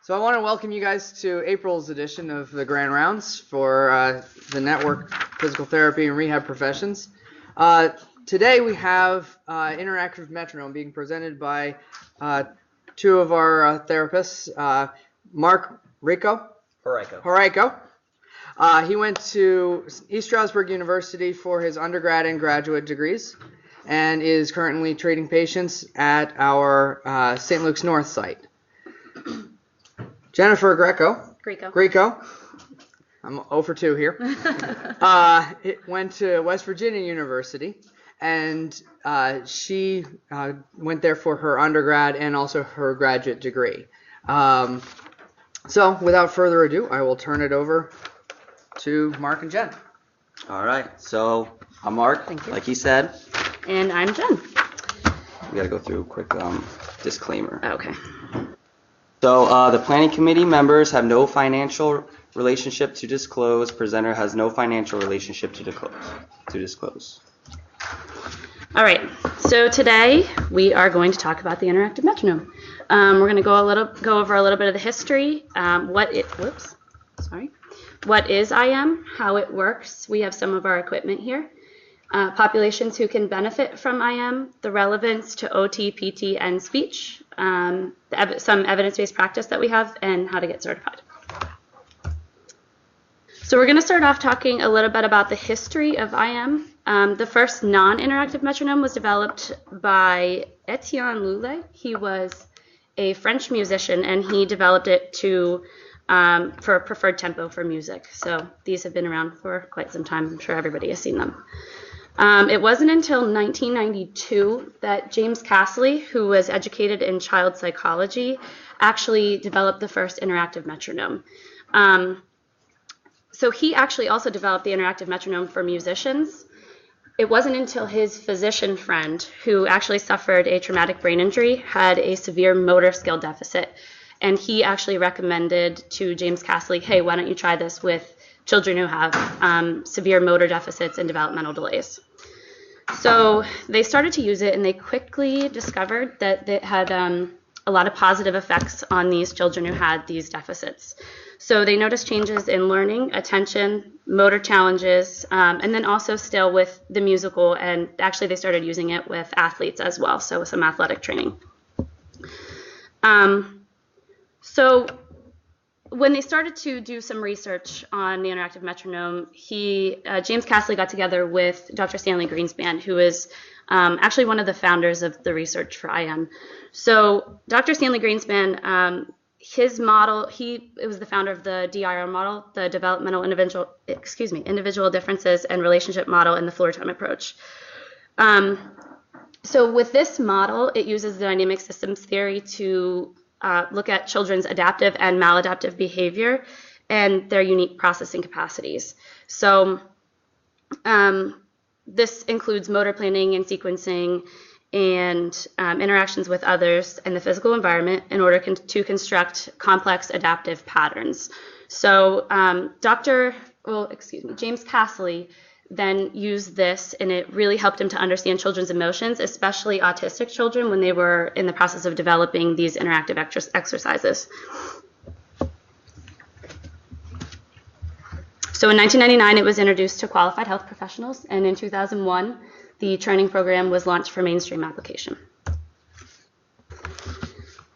So I want to welcome you guys to April's edition of the Grand Rounds for the Network Physical Therapy and Rehab Professions. Today we have interactive metronome being presented by two of our therapists, Mark Hrycko. He went to East Stroudsburg University for his undergrad and graduate degrees and is currently treating patients at our St. Luke's North site. Jennifer Grieco. I'm 0 for 2 here. Went to West Virginia University, and she went there for her undergrad and also her graduate degree. So without further ado, I will turn it over to Mark and Jen. All right. So I'm Mark, like he said. And I'm Jen. We got to go through a quick disclaimer. Okay. So the planning committee members have no financial relationship to disclose. Presenter has no financial relationship to disclose. All right. So today we are going to talk about the interactive metronome. We're going to go over a little bit of the history. What is IM? How it works? We have some of our equipment here. Populations who can benefit from IM, the relevance to OT, PT, and speech, some evidence-based practice that we have, and how to get certified. So we're going to start off talking a little bit about the history of IM. The first non-interactive metronome was developed by Etienne Lulé. He was a French musician, and he developed it for a preferred tempo for music. So these have been around for quite some time. I'm sure everybody has seen them. It wasn't until 1992 that James Castley, who was educated in child psychology, actually developed the first interactive metronome. So he actually also developed the interactive metronome for musicians. It wasn't until his physician friend, who actually suffered a traumatic brain injury, had a severe motor skill deficit, and he actually recommended to James Castley, hey, why don't you try this with children who have severe motor deficits and developmental delays. So they started to use it, and they quickly discovered that it had a lot of positive effects on these children who had these deficits. So they noticed changes in learning, attention, motor challenges, and then also still with the musical, and actually they started using it with athletes as well, so with some athletic training. So when they started to do some research on the interactive metronome, James Castley got together with Dr. Stanley Greenspan, who is actually one of the founders of the research for IM. So Dr. Stanley Greenspan, his model, it was the founder of the DIR model, the developmental individual differences and relationship model, and the floor time approach. So with this model, it uses the dynamic systems theory to look at children's adaptive and maladaptive behavior and their unique processing capacities. So this includes motor planning and sequencing and interactions with others in the physical environment in order to construct complex adaptive patterns. So James Castley then used this, and it really helped him to understand children's emotions, especially autistic children, when they were in the process of developing these interactive exercises. So in 1999, it was introduced to qualified health professionals, and in 2001, the training program was launched for mainstream application.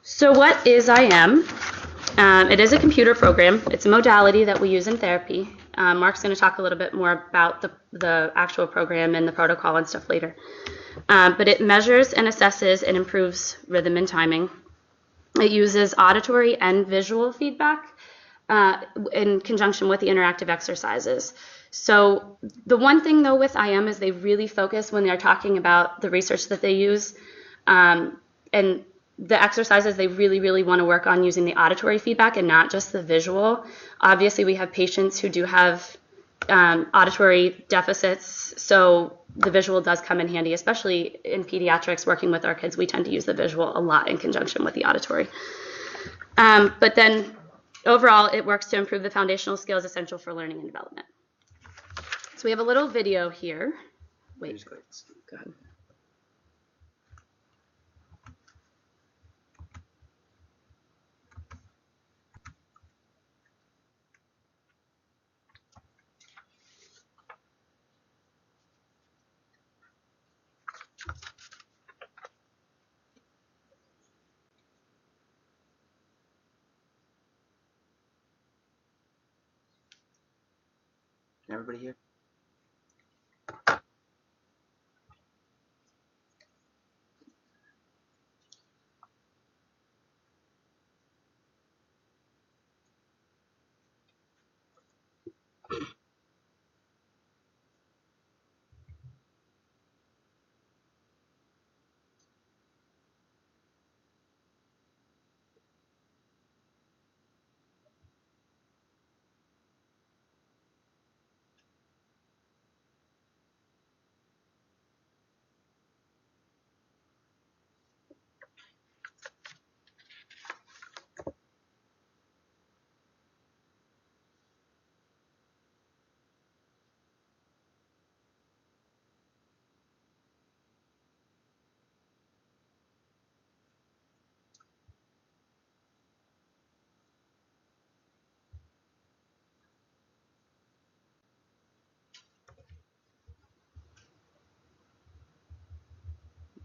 So what is IM? It is a computer program. It's a modality that we use in therapy. Mark's going to talk a little bit more about the actual program and the protocol and stuff later. But it measures and assesses and improves rhythm and timing. It uses auditory and visual feedback in conjunction with the interactive exercises. So the one thing, though, with IM is they really focus when they're talking about the research that they use and the exercises, they really, really want to work on using the auditory feedback and not just the visual. Obviously, we have patients who do have auditory deficits, so the visual does come in handy, especially in pediatrics, working with our kids. We tend to use the visual a lot in conjunction with the auditory. But then overall, it works to improve the foundational skills essential for learning and development. So we have a little video here. Wait, go ahead. Can everybody hear?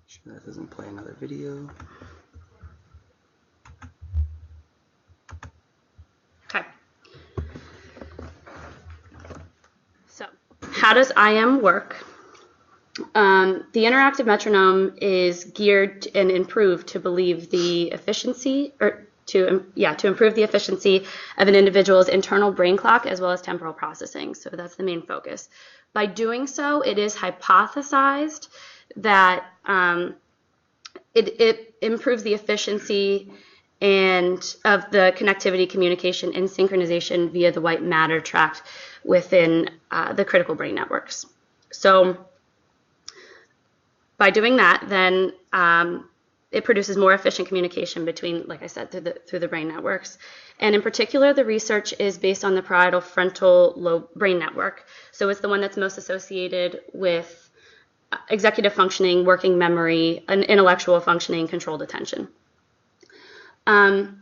Sure that doesn't play another video. Okay. So, how does IM work? The interactive metronome is geared and improved to improve the efficiency of an individual's internal brain clock as well as temporal processing. So that's the main focus. By doing so, it is hypothesized that it improves the efficiency and of the connectivity, communication, and synchronization via the white matter tract within the critical brain networks. So by doing that, then it produces more efficient communication between, like I said, through the brain networks. And in particular, the research is based on the parietal frontal lobe brain network. So it's the one that's most associated with executive functioning, working memory, and intellectual functioning, controlled attention. The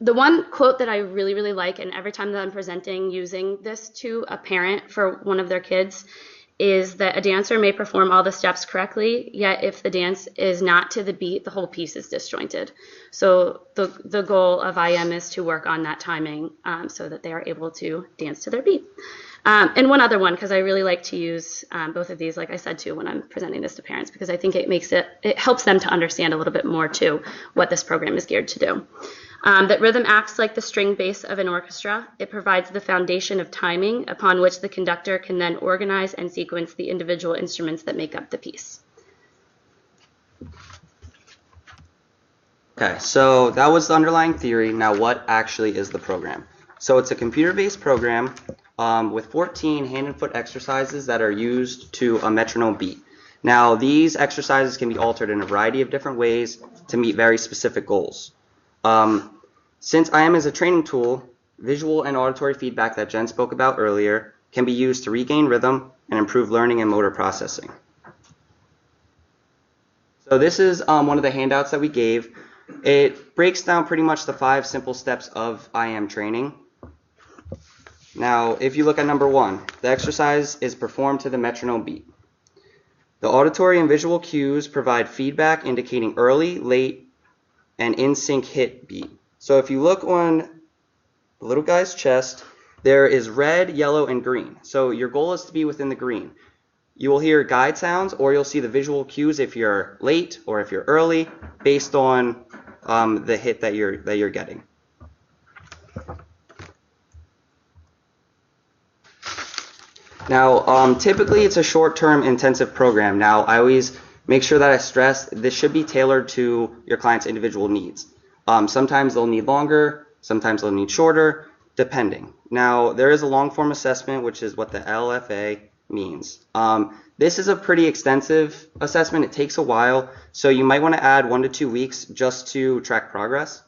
one quote that I really, really like, and every time that I'm presenting using this to a parent for one of their kids, is that a dancer may perform all the steps correctly, yet if the dance is not to the beat, the whole piece is disjointed. So the goal of IM is to work on that timing so that they are able to dance to their beat. And one other one, because I really like to use both of these, like I said, too, when I'm presenting this to parents, because I think it helps them to understand a little bit more, too, what this program is geared to do. That rhythm acts like the string bass of an orchestra. It provides the foundation of timing upon which the conductor can then organize and sequence the individual instruments that make up the piece. Okay, so that was the underlying theory. Now what actually is the program? So it's a computer-based program with 14 hand and foot exercises that are used to a metronome beat. Now these exercises can be altered in a variety of different ways to meet very specific goals. Since IM is a training tool, visual and auditory feedback that Jen spoke about earlier can be used to regain rhythm and improve learning and motor processing. So this is one of the handouts that we gave. It breaks down pretty much the 5 simple steps of IM training. Now, if you look at number 1, the exercise is performed to the metronome beat. The auditory and visual cues provide feedback indicating early, late, and in-sync hit beat. So if you look on the little guy's chest, there is red, yellow, and green. So your goal is to be within the green. You will hear guide sounds, or you'll see the visual cues if you're late or if you're early, based on the hit that you're getting. Now, typically it's a short-term intensive program. Now, I always make sure that I stress this should be tailored to your client's individual needs. Sometimes they'll need longer, sometimes they'll need shorter, depending. Now, there is a long-form assessment, which is what the LFA means. This is a pretty extensive assessment. It takes a while, so you might want to add 1 to 2 weeks just to track progress.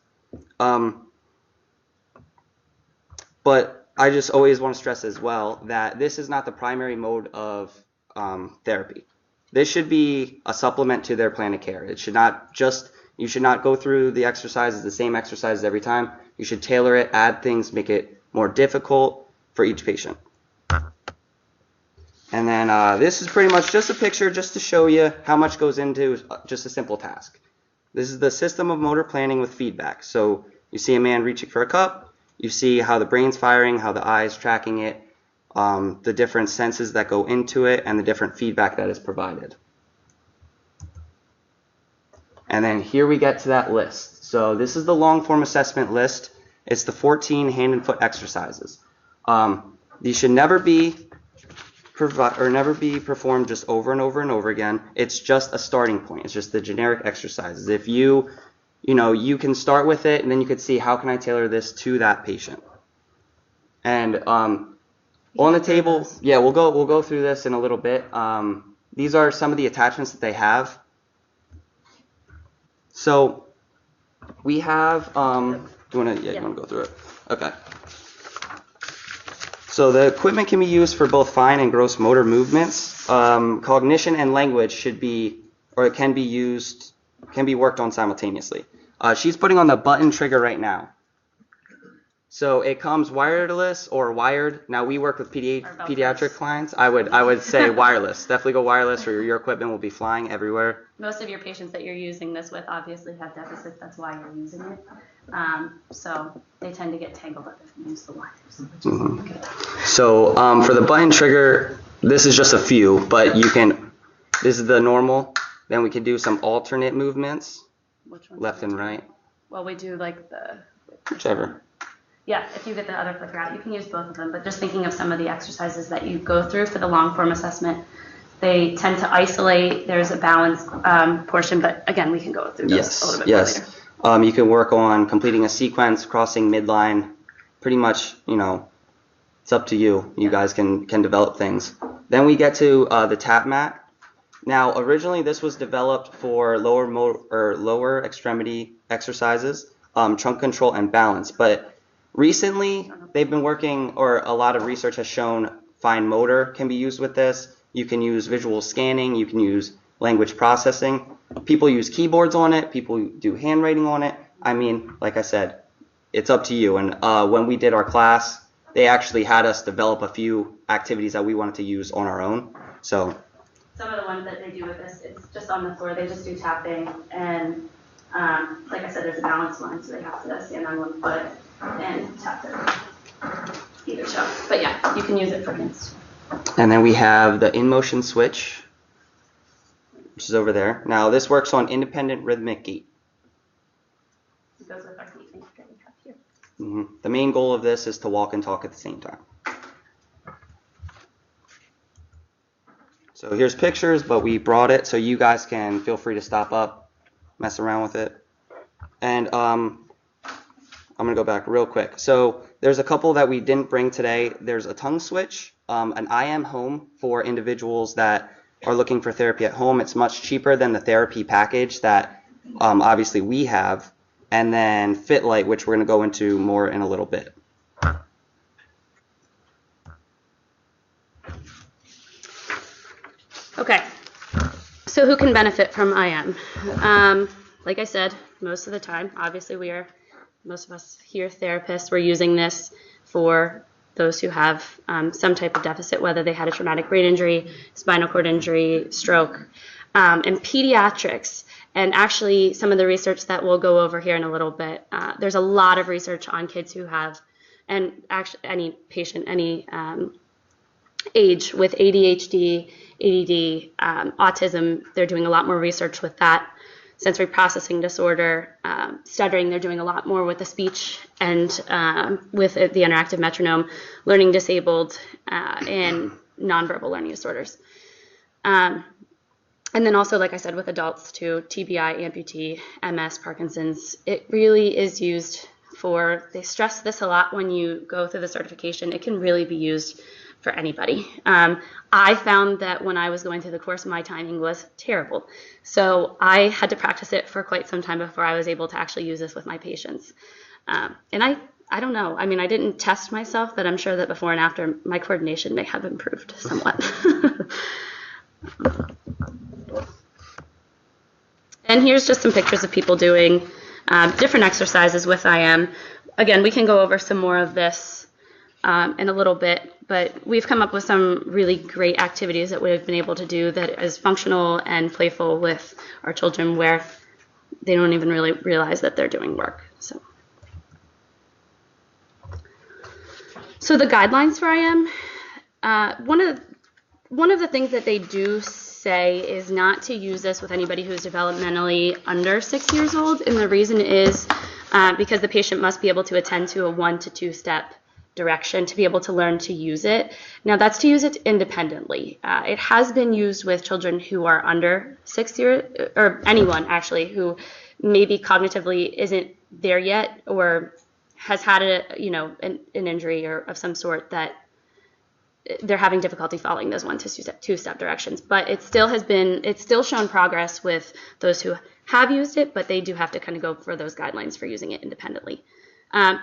But I just always want to stress as well that this is not the primary mode of therapy. This should be a supplement to their plan of care. It should not just, you should not go through the exercises, the same exercises every time. You should tailor it, add things, make it more difficult for each patient. And then this is pretty much just a picture just to show you how much goes into just a simple task. This is the system of motor planning with feedback. So you see a man reaching for a cup, you see how the brain's firing, how the eye's tracking it. the different senses that go into it, and the different feedback that is provided. And then here we get to that list. So this is the long form assessment list. It's the 14 hand and foot exercises. These should never be performed just over and over and over again. It's just a starting point. It's just the generic exercises. If you can start with it, and then you could see, how can I tailor this to that patient? And on the table, yeah, we'll go through this in a little bit. These are some of the attachments that they have. So we have, you want to go through it? Okay. So the equipment can be used for both fine and gross motor movements. Cognition and language should be, or it can be worked on simultaneously. She's putting on the button trigger right now. So it comes wireless or wired. Now we work with pediatric clients. I would say wireless. Definitely go wireless, or your equipment will be flying everywhere. Most of your patients that you're using this with obviously have deficits. That's why you're using it. So they tend to get tangled up if you use the wires, which is good. So for the button trigger, this is just a few, but this is the normal. Then we can do some alternate movements, left and right. Well, we do like the... Whichever. Yeah, if you get the other clicker out, you can use both of them. But just thinking of some of the exercises that you go through for the long form assessment, they tend to isolate. There's a balance portion, but again, we can go through those a little bit more later. You can work on completing a sequence, crossing midline. Pretty much, it's up to you. You guys can develop things. Then we get to the tap mat. Now, originally this was developed for lower extremity exercises, trunk control and balance, but recently, they've been working, or a lot of research has shown fine motor can be used with this. You can use visual scanning. You can use language processing. People use keyboards on it. People do handwriting on it. I mean, like I said, it's up to you. And when we did our class, they actually had us develop a few activities that we wanted to use on our own. So some of the ones that they do with this, it's just on the floor. They just do tapping. And like I said, there's a balance line, so they have to stand on one foot and tap their either toe. But yeah, you can use it for hands. And then we have the in-motion switch, which is over there. Now this works on independent rhythmic gait. It goes with our feet and here. The main goal of this is to walk and talk at the same time. So here's pictures, but we brought it so you guys can feel free to stop up, mess around with it. And I'm going to go back real quick. So there's a couple that we didn't bring today. There's a tongue switch, an IM home for individuals that are looking for therapy at home. It's much cheaper than the therapy package that obviously we have. And then FitLight, which we're going to go into more in a little bit. Okay, so who can benefit from IM? Like I said, most of the time, obviously most of us here therapists, we're using this for those who have some type of deficit, whether they had a traumatic brain injury, spinal cord injury, stroke, and pediatrics. And actually, some of the research that we'll go over here in a little bit, there's a lot of research on kids who have, and actually any patient, any age with ADHD, ADD, autism, they're doing a lot more research with that. Sensory processing disorder, stuttering, they're doing a lot more with the speech and with the interactive metronome, learning disabled, and nonverbal learning disorders. And then also, like I said, with adults too, TBI, amputee, MS, Parkinson's, it really is used for, they stress this a lot when you go through the certification, it can really be used for anybody. I found that when I was going through the course, my timing was terrible. So I had to practice it for quite some time before I was able to actually use this with my patients. And I don't know. I mean, I didn't test myself, but I'm sure that before and after, my coordination may have improved somewhat. And here's just some pictures of people doing different exercises with IM. Again, we can go over some more of this in a little bit, but we've come up with some really great activities that we've been able to do that is functional and playful with our children where they don't even really realize that they're doing work. So the guidelines for IM, One of the things that they do say is not to use this with anybody who's developmentally under 6 years old, and the reason is because the patient must be able to attend to a 1 to 2 step direction to be able to learn to use it. Now that's to use it independently. It has been used with children who are under 6 years, or anyone actually who maybe cognitively isn't there yet or has had an injury or of some sort that they're having difficulty following those 1 to 2 step directions. But it's still shown progress with those who have used it, but they do have to kind of go for those guidelines for using it independently. I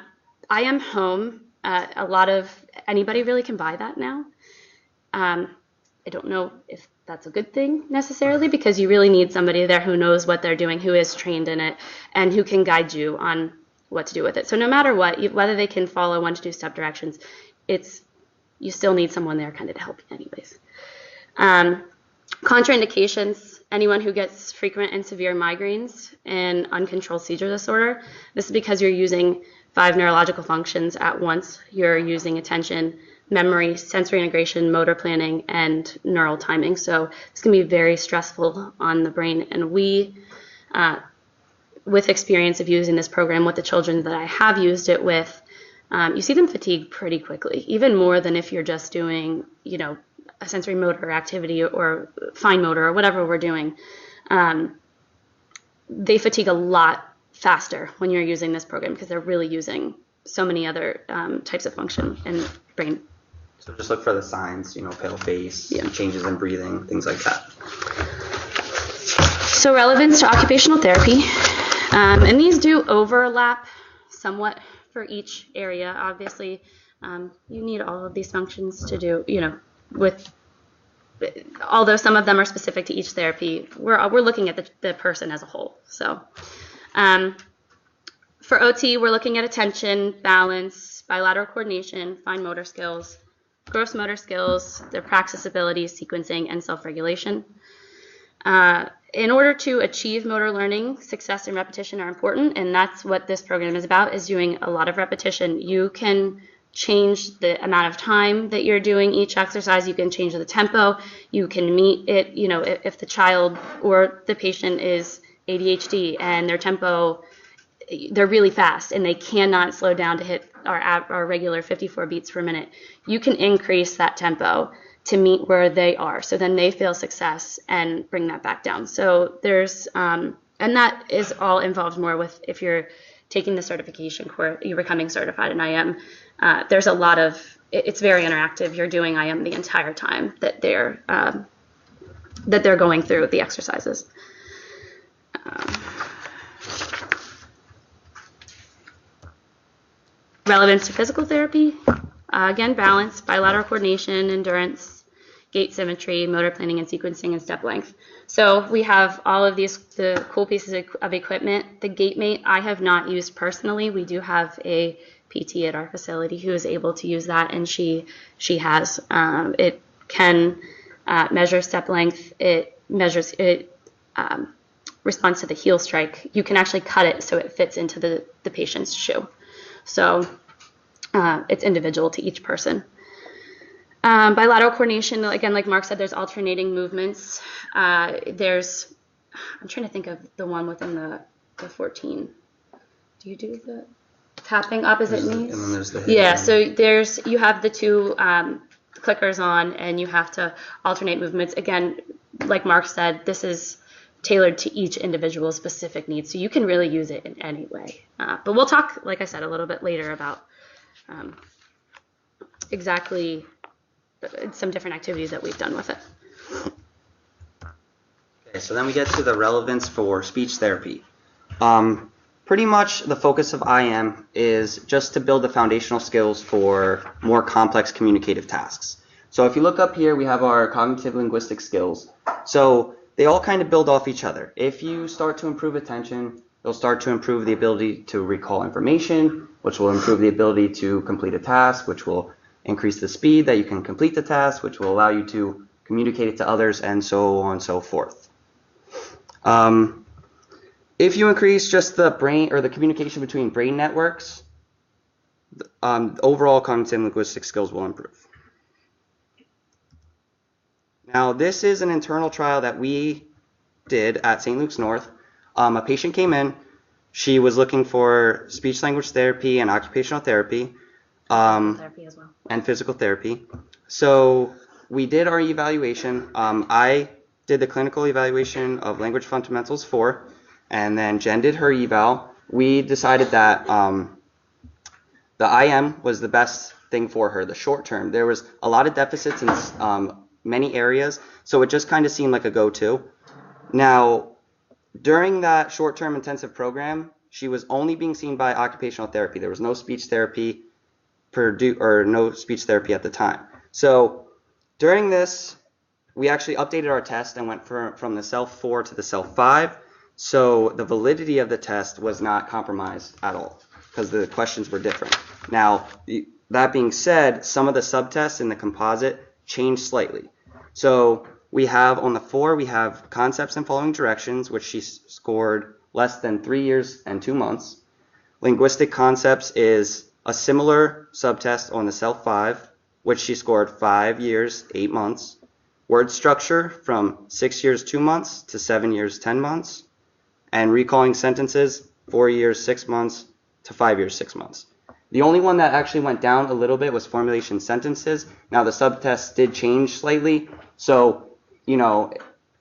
Am Home, anybody really can buy that now. I don't know if that's a good thing necessarily, because you really need somebody there who knows what they're doing, who is trained in it, and who can guide you on what to do with it. So no matter what, whether they can follow 1 to 2 step directions, you still need someone there kind of to help you anyways. Contraindications, anyone who gets frequent and severe migraines and uncontrolled seizure disorder, this is because you're using 5 neurological functions at once. You're using attention, memory, sensory integration, motor planning, and neural timing. So it's going to be very stressful on the brain. And we, with experience of using this program with the children that I have used it with, you see them fatigue pretty quickly, even more than if you're just doing, a sensory motor activity or fine motor or whatever we're doing. They fatigue a lot faster when you're using this program because they're really using so many other types of function in brain. So just look for the signs, pale face, changes in breathing, things like that. So relevance to occupational therapy. And these do overlap somewhat for each area. Obviously, you need all of these functions to do, although some of them are specific to each therapy, we're looking at the person as a whole. So for OT, we're looking at attention, balance, bilateral coordination, fine motor skills, gross motor skills, their praxis abilities, sequencing, and self-regulation. In order to achieve motor learning, success and repetition are important, and that's what this program is about, is doing a lot of repetition. You can change the amount of time that you're doing each exercise. You can change the tempo. You can meet it, if the child or the patient is ADHD and their tempo, they're really fast and they cannot slow down to hit our regular 54 beats per minute. You can increase that tempo to meet where they are, so then they feel success and bring that back down. So there's, and that is all involved more with if you're taking the certification course, you're becoming certified in IM. There's a lot of, it's very interactive. You're doing IM the entire time that they're going through the exercises. Relevance to physical therapy. Again, balance, bilateral coordination, endurance, gait symmetry, motor planning and sequencing, and step length. So we have all of the cool pieces of equipment. The GateMate I have not used personally. We do have a PT at our facility who is able to use that, and she has. It can measure step length. It responds to the heel strike. You can actually cut it so it fits into the patient's shoe. So it's individual to each person. Bilateral coordination, again, like Mark said, there's alternating movements. I'm trying to think of the one within the 14. Do you do the tapping opposite knees? And then there's the hip. Yeah, so you have the two clickers on, and you have to alternate movements. Again, like Mark said, this is tailored to each individual's specific needs, so you can really use it in any way. But we'll talk, like I said, a little bit later about exactly some different activities that we've done with it. Okay, so then we get to the relevance for speech therapy. Pretty much the focus of IM is just to build the foundational skills for more complex communicative tasks. So if you look up here, we have our cognitive linguistic skills. So they all kind of build off each other. If you start to improve attention, you'll start to improve the ability to recall information, which will improve the ability to complete a task, which will increase the speed that you can complete the task, which will allow you to communicate it to others, and so on and so forth. If you increase just the brain or the communication between brain networks, overall cognitive linguistic skills will improve. Now, this is an internal trial that we did at St. Luke's North. A patient came in. She was looking for speech language therapy and occupational therapy, Therapy as well. and physical therapy. So we did our evaluation. I did the clinical evaluation of language fundamentals 4, and then Jen did her eval. We decided that the IM was the best thing for her, the short term. There was a lot of deficits in many areas, so it just kind of seemed like a go-to. Now, during that short-term intensive program, she was only being seen by occupational therapy. There was no speech therapy no speech therapy at the time. So during this, we actually updated our test and went from the SELF 4 to the SELF 5. So the validity of the test was not compromised at all because the questions were different. Now, that being said, some of the subtests in the composite changed slightly. So we have on the 4, we have concepts and following directions, which she scored less than 3 years and 2 months. Linguistic concepts is a similar subtest on the SELF 5, which she scored 5 years, 8 months. Word structure from 6 years, 2 months to 7 years, 10 months. And recalling sentences, 4 years, 6 months to 5 years, 6 months. The only one that actually went down a little bit was formulation sentences. Now the subtests did change slightly, so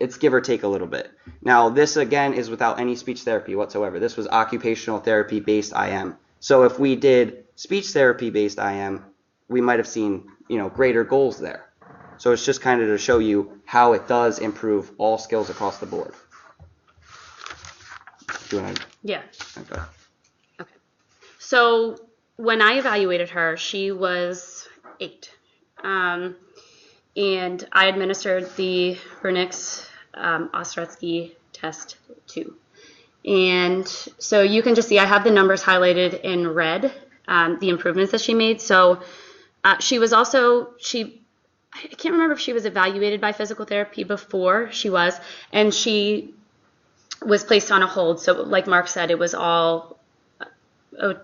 it's give or take a little bit. Now this again is without any speech therapy whatsoever. This was occupational therapy based IM. So if we did speech therapy based IM, we might have seen greater goals there. So it's just kind of to show you how it does improve all skills across the board. Do you want to? Yeah. Okay. Okay. So when I evaluated her, she was 8. And I administered the Brunix Ostrowski test 2. And so you can just see I have the numbers highlighted in red, the improvements that she made. So she was also, I can't remember if she was evaluated by physical therapy before. She was, and she was placed on a hold. So like Mark said, it was all,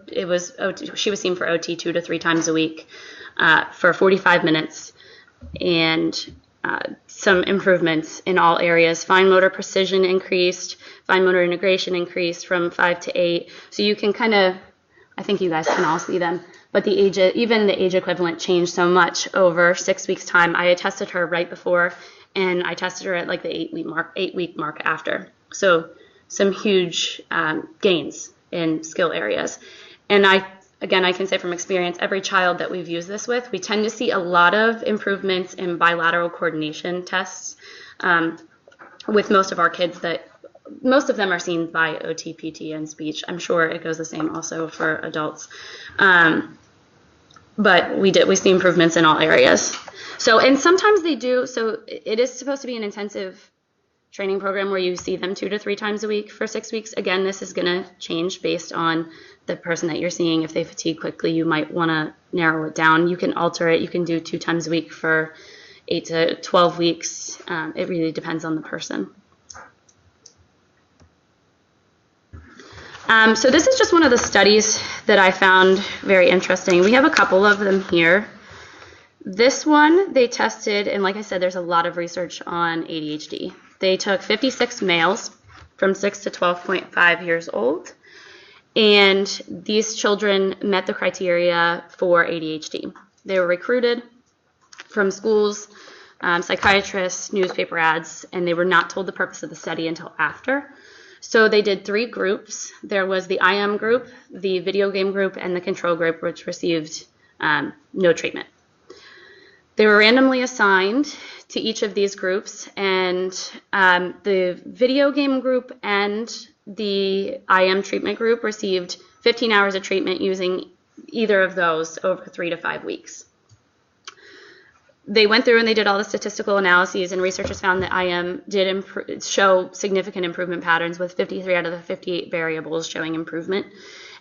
she was seen for OT 2 to 3 times a week for 45 minutes. And some improvements in all areas. Fine motor precision increased, fine motor integration increased from 5 to 8. So you can kind of, I think you guys can all see them, but even the age equivalent changed so much over 6 weeks time. I had tested her right before, and I tested her at like the 8-week mark after. So some huge gains in skill areas. And I can say from experience, every child that we've used this with, we tend to see a lot of improvements in bilateral coordination tests with most of our kids most of them are seen by OT, PT, and speech. I'm sure it goes the same also for adults. But we see improvements in all areas. So, and sometimes they do, so it is supposed to be an intensive training program where you see them 2 to 3 times a week for 6 weeks. Again, this is going to change based on the person that you're seeing. If they fatigue quickly, you might want to narrow it down. You can alter it. You can do 2 times a week for 8 to 12 weeks. It really depends on the person. So this is just one of the studies that I found very interesting. We have a couple of them here. This one they tested, and like I said, there's a lot of research on ADHD. They took 56 males from 6 to 12.5 years old, and these children met the criteria for ADHD. They were recruited from schools, psychiatrists, newspaper ads, and they were not told the purpose of the study until after. So they did 3 groups. There was the IM group, the video game group, and the control group, which received no treatment. They were randomly assigned to each of these groups, and the video game group and the IM treatment group received 15 hours of treatment using either of those over 3 to 5 weeks. They went through and they did all the statistical analyses, and researchers found that IM did show significant improvement patterns with 53 out of the 58 variables showing improvement.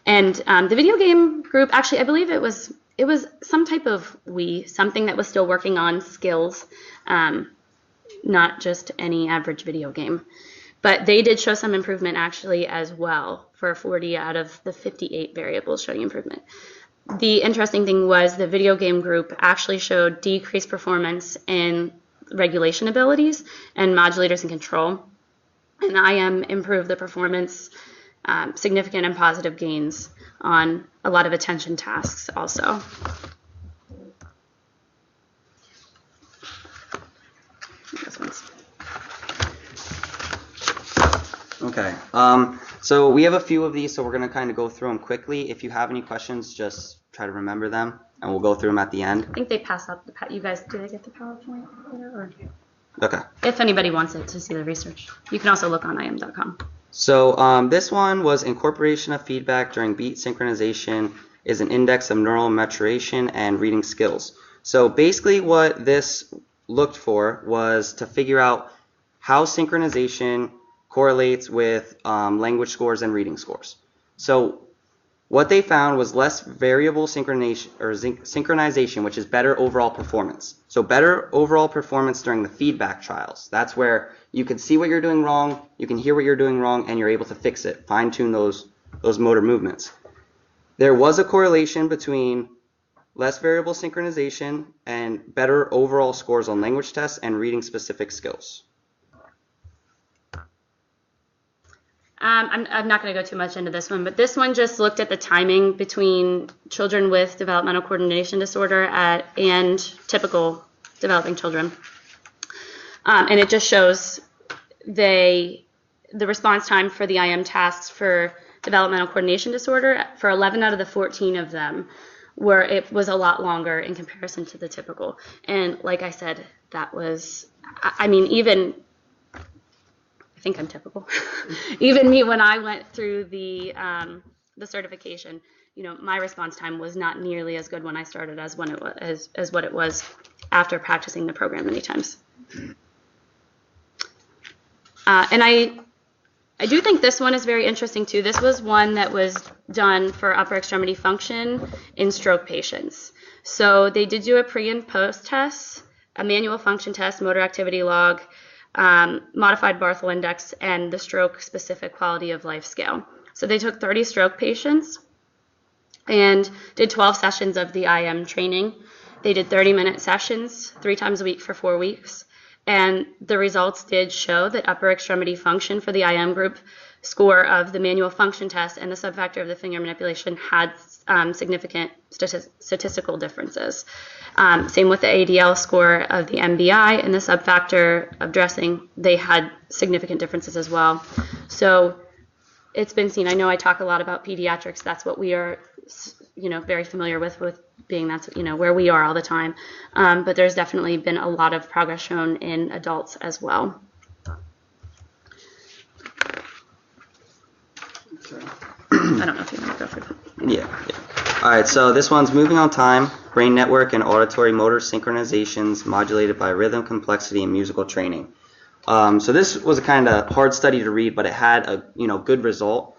And the video game group, actually, I believe it was some type of something that was still working on skills, not just any average video game. But they did show some improvement actually as well for 40 out of the 58 variables showing improvement. The interesting thing was the video game group actually showed decreased performance in regulation abilities and modulators and control. And IM improved the performance, significant and positive gains on a lot of attention tasks also. This one's. Okay, so we have a few of these, so we're going to kind of go through them quickly. If you have any questions, just try to remember them, and we'll go through them at the end. I think they pass out you guys, do they get the PowerPoint there? Or? Okay. If anybody wants it to see the research. You can also look on im.com. So this one was incorporation of feedback during beat synchronization is an index of neural maturation and reading skills. So basically what this looked for was to figure out how synchronization correlates with language scores and reading scores. So what they found was less variable synchronization, which is better overall performance. So better overall performance during the feedback trials. That's where you can see what you're doing wrong, you can hear what you're doing wrong, and you're able to fix it, fine-tune those motor movements. There was a correlation between less variable synchronization and better overall scores on language tests and reading specific skills. I'm not going to go too much into this one, but this one just looked at the timing between children with developmental coordination disorder and typical developing children. And it just shows the response time for the IM tasks for developmental coordination disorder for 11 out of the 14 of them where it was a lot longer in comparison to the typical. And like I said, that was, I mean, even I think I'm typical. Even me, when I went through the certification, you know, my response time was not nearly as good when I started as when it was as what it was after practicing the program many times. And I do think this one is very interesting too. This was one that was done for upper extremity function in stroke patients. So they did do a pre and post test, a manual function test, motor activity log, modified Barthel index, and the stroke specific quality of life scale. So they took 30 stroke patients and did 12 sessions of the IM training. They did 30-minute sessions 3 times a week for 4 weeks. And the results did show that upper extremity function for the IM group score of the manual function test and the subfactor of the finger manipulation had significant statistical differences. Same with the ADL score of the MBI and the subfactor of dressing, they had significant differences as well. So it's been seen. I know I talk a lot about pediatrics. That's what we are, you know, very familiar with being that's, you know, where we are all the time. But there's definitely been a lot of progress shown in adults as well. I don't know if you want to go for that. Yeah. All right, so this one's moving on time, brain network and auditory motor synchronizations modulated by rhythm, complexity, and musical training. So this was a kind of hard study to read, but it had a good result,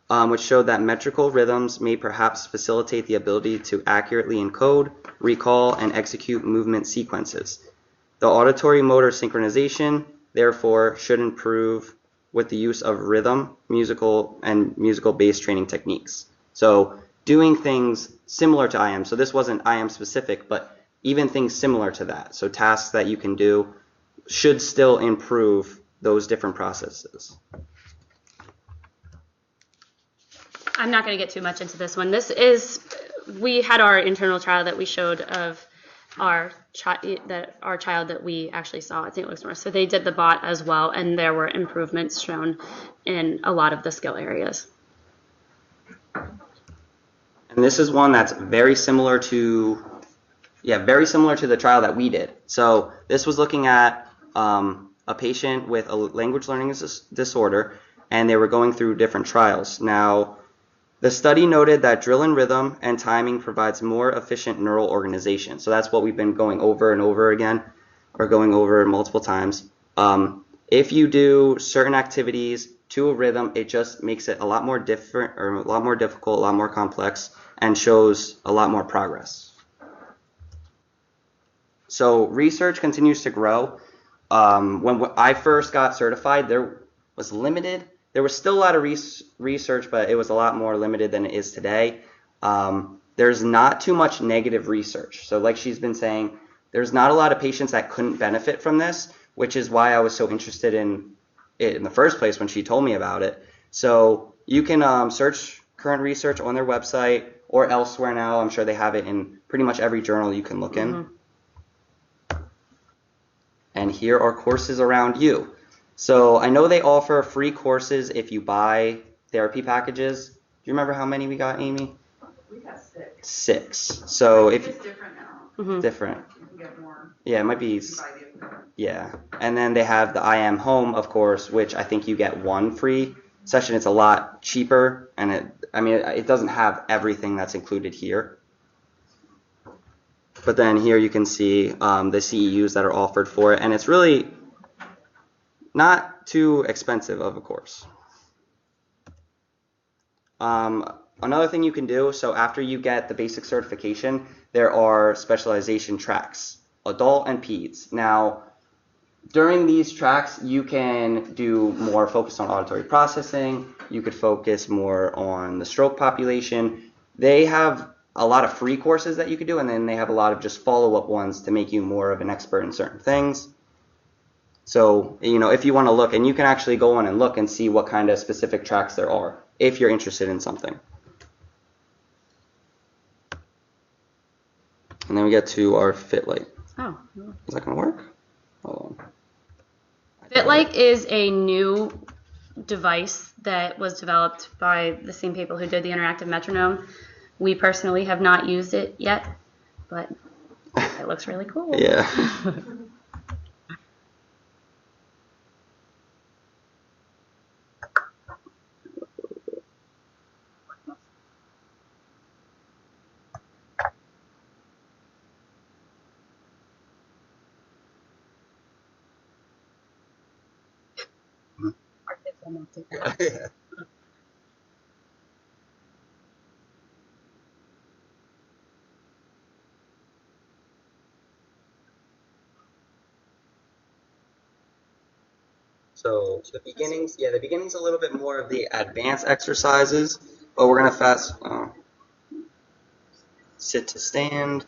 which showed that metrical rhythms may perhaps facilitate the ability to accurately encode, recall, and execute movement sequences. The auditory motor synchronization, therefore, should improve with the use of rhythm, musical-based training techniques. So doing things similar to IM. So this wasn't IM specific, but even things similar to that. So tasks that you can do should still improve those different processes. I'm not going to get too much into this one. We had our internal trial that we showed of our child that we actually saw at St. Luke's North. So they did the bot as well, and there were improvements shown in a lot of the skill areas. And this is one that's very similar to the trial that we did. So this was looking at a patient with a language learning disorder, and they were going through different trials. Now, the study noted that drill and rhythm and timing provides more efficient neural organization. So that's what we've been going over and over again, or going over multiple times. If you do certain activities to a rhythm, it just makes it a lot more different, or a lot more difficult, a lot more complex, and shows a lot more progress. So research continues to grow. When I first got certified, there was still a lot of research, but it was a lot more limited than it is today. There's not too much negative research. So like she's been saying, there's not a lot of patients that couldn't benefit from this, which is why I was so interested in it in the first place when she told me about it. So you can search current research on their website or elsewhere now. I'm sure they have it in pretty much every journal you can look in. And here are courses around you. So I know they offer free courses if you buy therapy packages. Do you remember how many we got, Amy? We got 6. 6. So if It's different now. different. You can get more. Yeah, it might be. You buy the Yeah. And then they have the I Am Home, of course, which I think you get 1 free session. It's a lot cheaper, and it doesn't have everything that's included here. But then here you can see the CEUs that are offered for it, and it's really not too expensive of a course. Another thing you can do, so after you get the basic certification, there are specialization tracks, adult and peds. Now, during these tracks, you can do more focus on auditory processing. You could focus more on the stroke population. They have a lot of free courses that you could do, and then they have a lot of just follow-up ones to make you more of an expert in certain things. So, if you want to look, and you can actually go on and look and see what kind of specific tracks there are, if you're interested in something. And then we get to our FitLight. Oh. Is that going to work? Hold on. FitLight is a new device that was developed by the same people who did the interactive metronome. We personally have not used it yet, but it looks really cool. Yeah. So the beginning's a little bit more of the advanced exercises, but we're gonna sit to stand.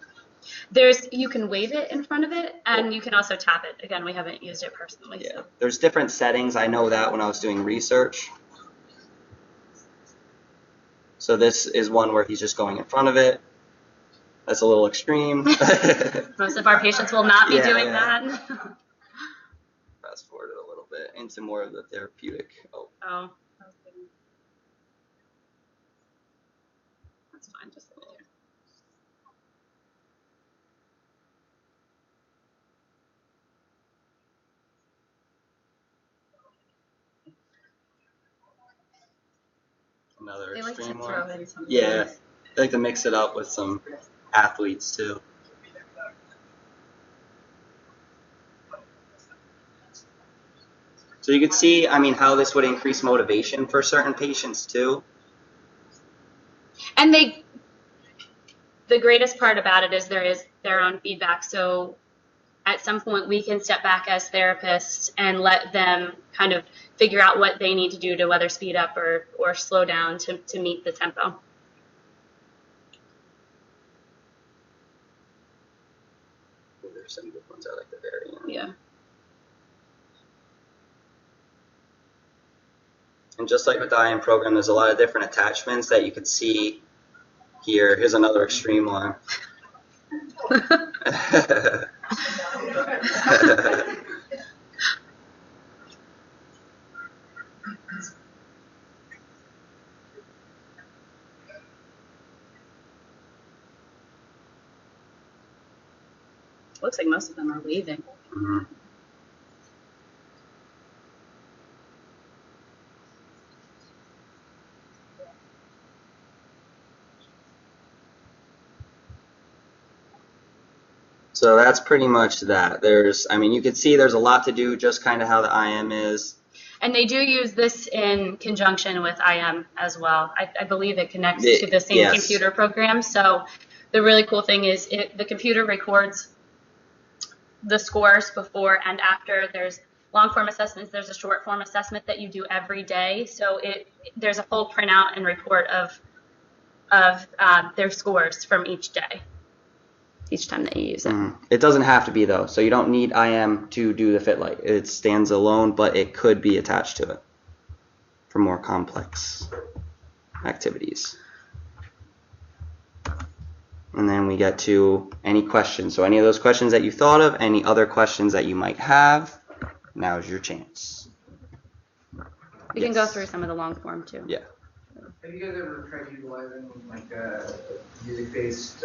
You can wave it in front of it, and you can also tap it. Again, we haven't used it personally. Yeah, So. there's different settings. I know that when I was doing research. So this is one where he's just going in front of it. That's a little extreme. Most of our patients will not be doing that. Fast forward it a little bit into more of the therapeutic. Oh. That's fine. Just leave it there. Another They like to extreme throw one. in some. Yeah, they like to mix it up with some athletes too. So you can see, how this would increase motivation for certain patients too. And the greatest part about it is there is their own feedback. So at some point we can step back as therapists and let them kind of figure out what they need to do to whether speed up or slow down to meet the tempo. There's some good ones I like the very end. Yeah. And just like with the IM program, there's a lot of different attachments that you can see here. Here's another extreme one. Looks like most of them are waving. Mm-hmm. So that's pretty much that. You can see there's a lot to do, just kind of how the IM is. And they do use this in conjunction with IM as well. I believe it connects to the same computer program. So the really cool thing is the computer records the scores before and after. There's long form assessments. There's a short form assessment that you do every day. So there's a full printout and report of their scores from each day. each time that you use it. It doesn't have to be though, so you don't need IM to do the fit light. It stands alone, but it could be attached to it for more complex activities. And then we get to any questions. So any of those questions that you thought of, any other questions that you might have, now's your chance. We can go through some of the long form too. Yeah. Have you guys ever tried utilizing like a music-based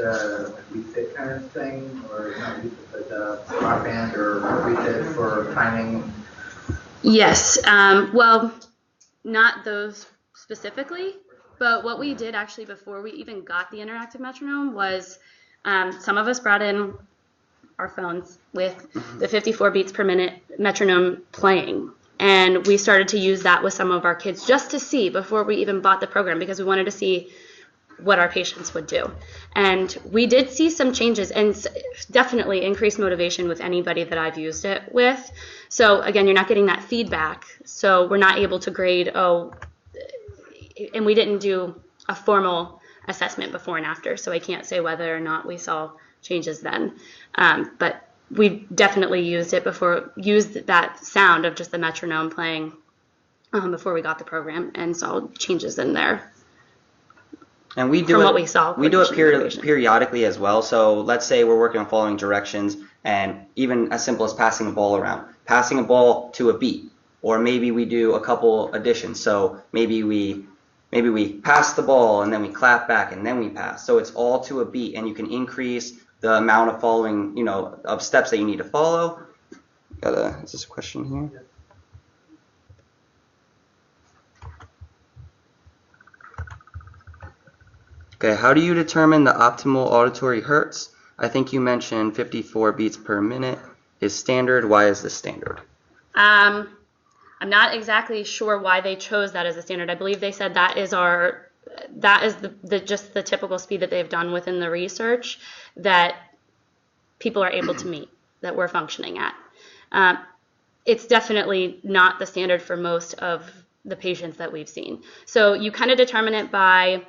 refit kind of thing, or not refit, but rock band or refit for timing? Yes. Well, not those specifically, but what we did actually before we even got the interactive metronome was some of us brought in our phones with the 54 beats per minute metronome playing. And we started to use that with some of our kids just to see before we even bought the program, because we wanted to see what our patients would do. And we did see some changes and definitely increased motivation with anybody that I've used it with. So again, you're not getting that feedback. So we're not able to grade, and we didn't do a formal assessment before and after. So I can't say whether or not we saw changes then. But we definitely used that sound of just the metronome playing before we got the program and saw changes in there. And we do From it, what we saw, we do it coordination. periodically as well. So let's say we're working on following directions, and even as simple as passing a ball around, passing a ball to a beat, or maybe we do a couple additions. So maybe we pass the ball and then we clap back and then we pass. So it's all to a beat, and you can increase the amount of following, of steps that you need to follow. Is this a question here? Okay, how do you determine the optimal auditory hertz? I think you mentioned 54 beats per minute is standard. Why is this standard? I'm not exactly sure why they chose that as a standard. I believe they said that is just the typical speed that they've done within the research that people are able to meet, that we're functioning at. It's definitely not the standard for most of the patients that we've seen. So you kind of determine it by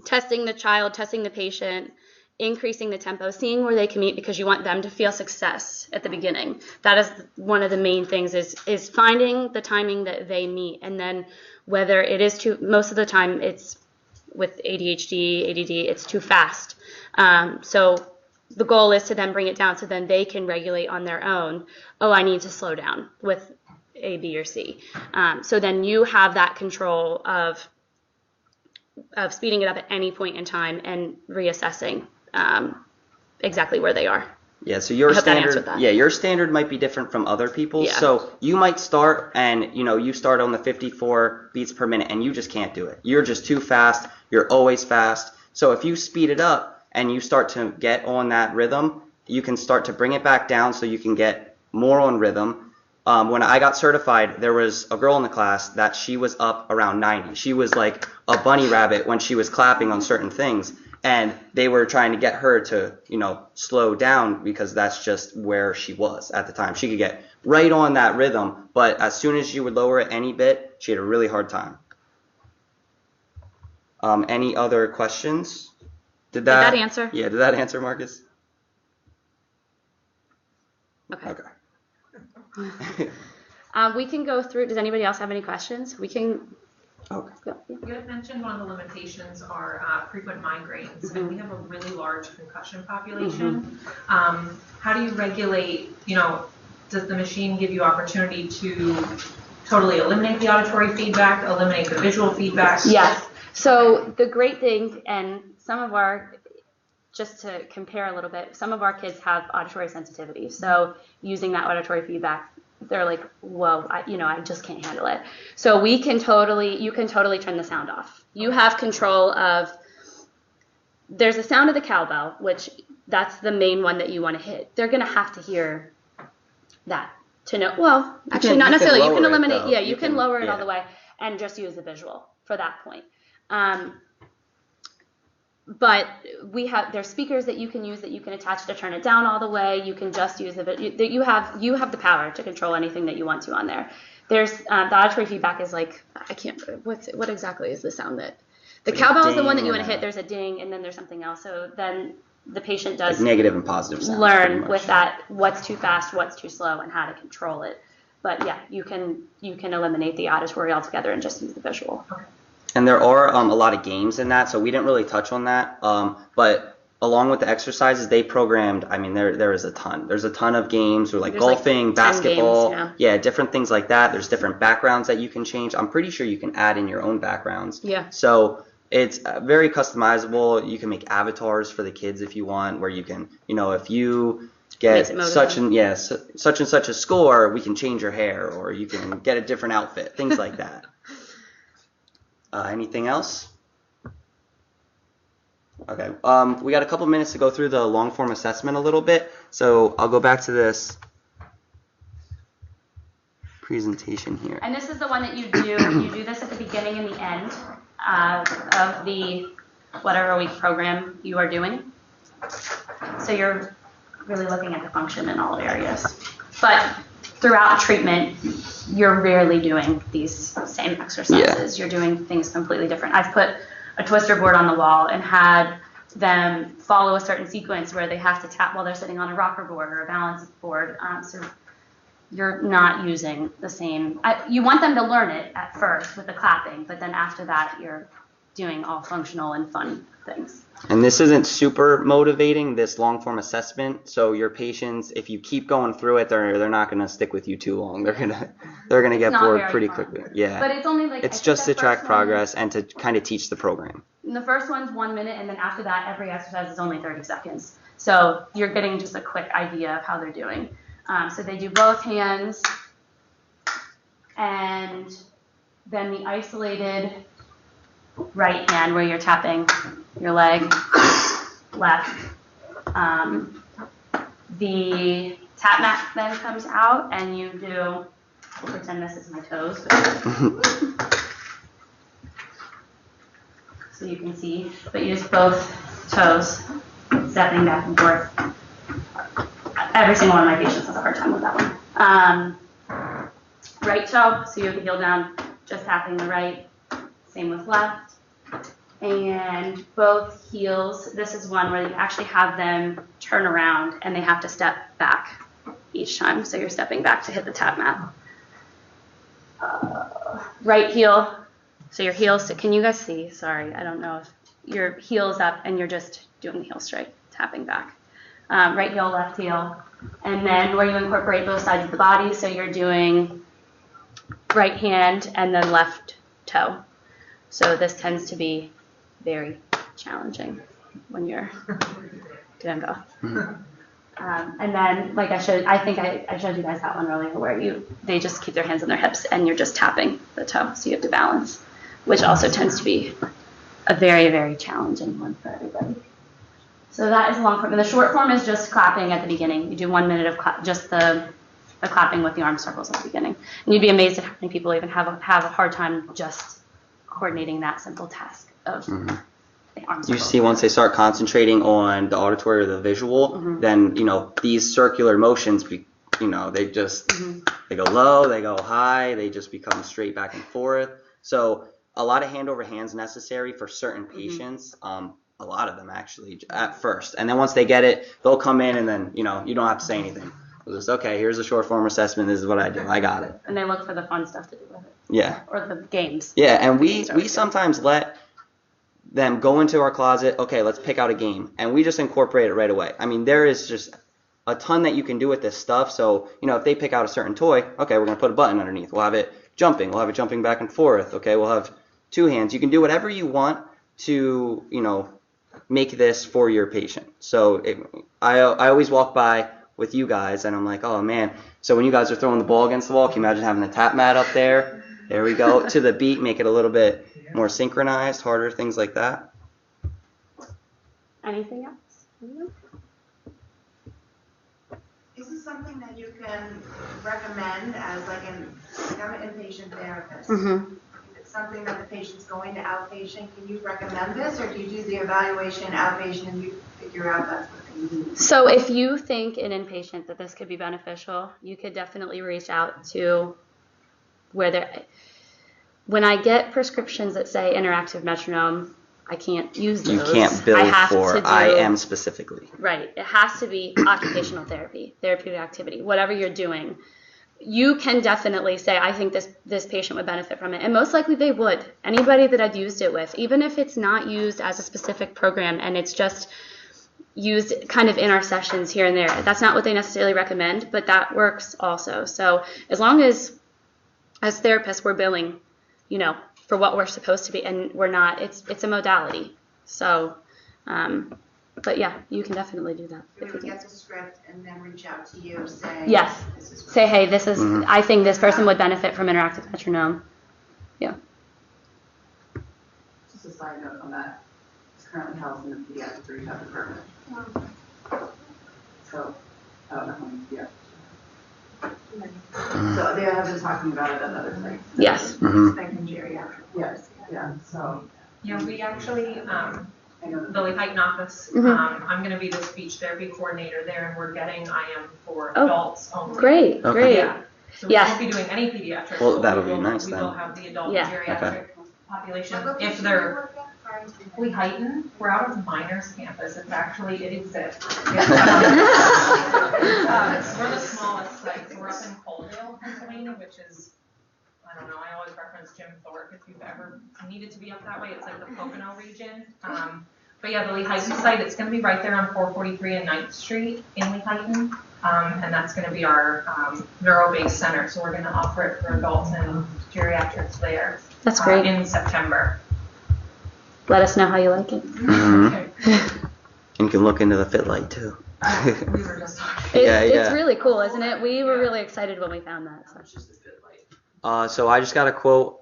testing the child, testing the patient, increasing the tempo, seeing where they can meet, because you want them to feel success at the beginning. That is one of the main things is finding the timing that they meet. And then whether it is most of the time it's with ADHD, ADD, it's too fast. So the goal is to then bring it down so then they can regulate on their own. Oh, I need to slow down with A, B, or C. So then you have that control of speeding it up at any point in time and reassessing exactly where they are. Yeah, so your I hope that answered standard, that. yeah, your standard might be different from other people's. Yeah. So you might start and you start on the 54 beats per minute and you just can't do it. You're just too fast. You're always fast. So if you speed it up and you start to get on that rhythm, you can start to bring it back down so you can get more on rhythm. When I got certified, there was a girl in the class that she was up around 90. She was like a bunny rabbit when she was clapping on certain things. And they were trying to get her to, slow down because that's just where she was at the time. She could get right on that rhythm, but as soon as you would lower it any bit, she had a really hard time. Any other questions? Did that answer? Yeah, did that answer, Marcus? Okay. Okay. We can go through. Does anybody else have any questions? We can. Okay. Go. Yeah. You had mentioned one of the limitations are frequent migraines, and we have a really large concussion population. How do you regulate, does the machine give you opportunity to totally eliminate the auditory feedback, eliminate the visual feedback? Yes. So the great thing, and just to compare a little bit, some of our kids have auditory sensitivity. So using that auditory feedback, they're like, whoa, I just can't handle it. So you can totally turn the sound off. You have control of, there's a sound of the cowbell, which that's the main one that you want to hit. They're going to have to hear that to know, well, actually not necessarily. You can eliminate, you can lower it all the way and just use the visual for that point. But there's speakers that you can use that you can attach to turn it down all the way. You can just use you have the power to control anything that you want to on there. There's the auditory feedback is like, I can't, what exactly is the sound that, the cowbell is the one that you want to hit. There's a ding and then there's something else. So then the patient Like does negative and positive sounds. pretty learn much. with that what's too fast, what's too slow, and how to control it. But yeah, you can eliminate the auditory altogether and just use the visual. And there are a lot of games in that, so we didn't really touch on that. But along with the exercises, they programmed, I mean, there is a ton. There's a ton of games, or like There's like golfing, 10 basketball, games, yeah, different things like that. There's different backgrounds that you can change. I'm pretty sure you can add in your own backgrounds. Yeah. So it's very customizable. You can make avatars for the kids if you want, where you can, if you get such and such a score, we can change your hair, or you can get a different outfit, things like that. Anything else? Okay, we got a couple minutes to go through the long form assessment a little bit, so I'll go back to this presentation here. And this is the one that you do. You do this at the beginning and the end of the whatever week program you are doing. So you're really looking at the function in all areas. But throughout treatment, you're rarely doing these same exercises. You're doing things completely different. I've put a twister board on the wall and had them follow a certain sequence where they have to tap while they're sitting on a rocker board or a balance board. So you're not using the same. You want them to learn it at first with the clapping, but then after that, you're doing all functional and fun things. And this isn't super motivating, this long form assessment. So your patients, if you keep going through it, they're not going to stick with you too long. They're gonna get bored pretty quickly. Yeah. But it's only like it's just to track progress and to kind of teach the program. The first one's 1 minute, and then after that, every exercise is only 30 seconds. So you're getting just a quick idea of how they're doing. So they do both hands, and then the isolated right hand where you're tapping your leg, left. The tap mat then comes out, and you do, we'll pretend this is my toes. So you can see, but use both toes, stepping back and forth. Every single one of my patients has a hard time with that one. Right toe, so you have the heel down, just tapping the right. Same with left. And both heels, this is one where you actually have them turn around and they have to step back each time. So you're stepping back to hit the tap mat. Right heel, so your heels, can you guys see? Sorry, I don't know if your heel's up and you're just doing the heel straight, tapping back. Right heel, left heel. And then where you incorporate both sides of the body, so you're doing right hand and then left toe. So this tends to be very challenging when you're doing both. And then, like I showed you guys that one earlier, where they just keep their hands on their hips and you're just tapping the toe, so you have to balance, which also tends to be a very, very challenging one for everybody. So that is the long form. And the short form is just clapping at the beginning. You do 1 minute of just the clapping with the arm circles at the beginning. And you'd be amazed at how many people even have a hard time just coordinating that simple task of the arm circles. You see, once they start concentrating on the auditory or the visual, then, these circular motions, they just, they go low, they go high, they just become straight back and forth. So a lot of hand over hands necessary for certain patients. A lot of them actually at first, and then once they get it, they'll come in and then you don't have to say anything. It's just, okay, here's a short form assessment. This is what I do. I got it. And they look for the fun stuff to do with it. Yeah. Or the games. Yeah, and we sometimes let them go into our closet. Okay, let's pick out a game, and we just incorporate it right away. I mean, there is just a ton that you can do with this stuff. So if they pick out a certain toy, okay, we're gonna put a button underneath. We'll have it jumping. We'll have it jumping back and forth. Okay, we'll have two hands. You can do whatever you want to make this for your patient. So I always walk by with you guys and I'm like, oh man, so when you guys are throwing the ball against the wall, can you imagine having the tap mat up there? There we go. To the beat, make it a little bit more synchronized, harder, things like that. Anything else? Is this something that you can recommend as I'm an inpatient therapist? It's something that the patient's going to outpatient. Can you recommend this, or do you do the evaluation outpatient and you figure out that's what they need? So if you think in inpatient that this could be beneficial, you could definitely reach out to where they're. When I get prescriptions that say interactive metronome, I can't use those. You can't I bill have for to do, IM specifically. Right. It has to be occupational therapy, therapeutic activity, whatever you're doing. You can definitely say, I think this patient would benefit from it. And most likely they would. Anybody that I've used it with, even if it's not used as a specific program and it's just used kind of in our sessions here and there. That's not what they necessarily recommend, but that works also. So as long as therapists, we're billing, for what we're supposed to be, and we're not, it's a modality. So, but yeah, you can definitely do that. We would get the script and then reach out to you saying. Yes. Say, hey, this is, I think this person would benefit from interactive metronome. Yeah. Just a side note on that. It's currently housed in the pediatric rehab department. So, I don't know how many pediatrics. So they have been talking about it at other sites. Yes. Thinking geriatric. Yes, yeah, so. Yeah, we actually, I know the Hrycko office, I'm going to be the speech therapy coordinator there, and we're getting IM for adults only. Great, Okay. great. Yeah. So we won't be doing any pediatrics. Well, but that'll we be will- nice we then. will have the adult Yeah. geriatric population. If they're Hrycko, we're out of Miners campus. It exists. We're the smallest site. So we're up in Coaldale, Pennsylvania, which is, I don't know, I always reference Jim Thorpe if you've ever needed to be up that way. It's like the Pocono region. But yeah, the Hrycko site, it's going to be right there on 443 and 9th Street in Hrycko. And that's going to be our neuro-based center. So we're going to offer it for adults and geriatrics there. That's great. In September. Let us know how you like it. Okay. And you can look into the fit light too. We were just talking. It's really cool, isn't it? We were really excited when we found that. So. So I just got a quote.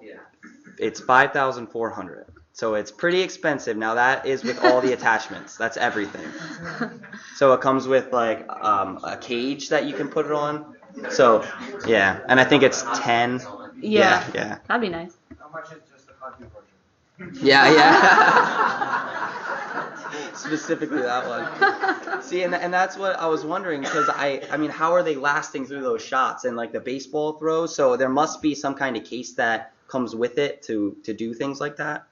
It's $5,400. So it's pretty expensive. Now that is with all the attachments. That's everything. So it comes with like a cage that you can put it on. So yeah, and I think it's 10. Yeah. That'd be nice. How much is just the content portion? Yeah. Specifically that one. See, and that's what I was wondering, because I mean, how are they lasting through those shots and like the baseball throws? So there must be some kind of case that comes with it to do things like that.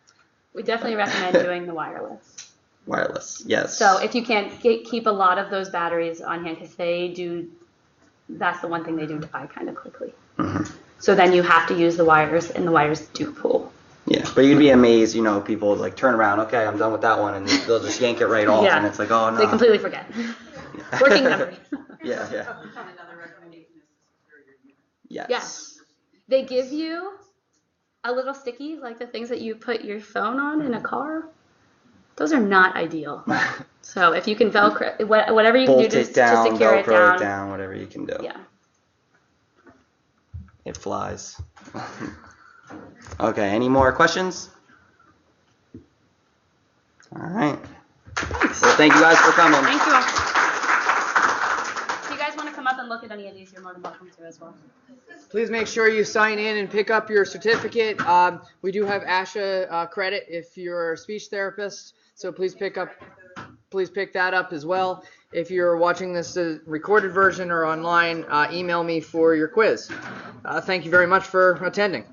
We definitely recommend doing the wireless. Wireless, yes. So if you can't keep a lot of those batteries on hand, because that's the one thing they do die kind of quickly. So then you have to use the wires, and the wires do pull. Yeah, but you'd be amazed, people like turn around, okay, I'm done with that one, and they'll just yank it right off, and it's like, oh no. They completely forget. Working memory. Yeah. Another recommendation is to secure your unit. Yes. They give you a little sticky, like the things that you put your phone on in a car. Those are not ideal. So if you can Velcro, whatever you can Bolt do it down, to secure Velcro it down, whatever you can do. Yeah. It flies. Okay, any more questions? All right. Well, thank you guys for coming. Thank you all. If you guys want to come up and look at any of these, you're more than welcome to as well. Please make sure you sign in and pick up your certificate. We do have ASHA credit if you're a speech therapist, so please pick that up as well. If you're watching this recorded version or online, email me for your quiz. Thank you very much for attending.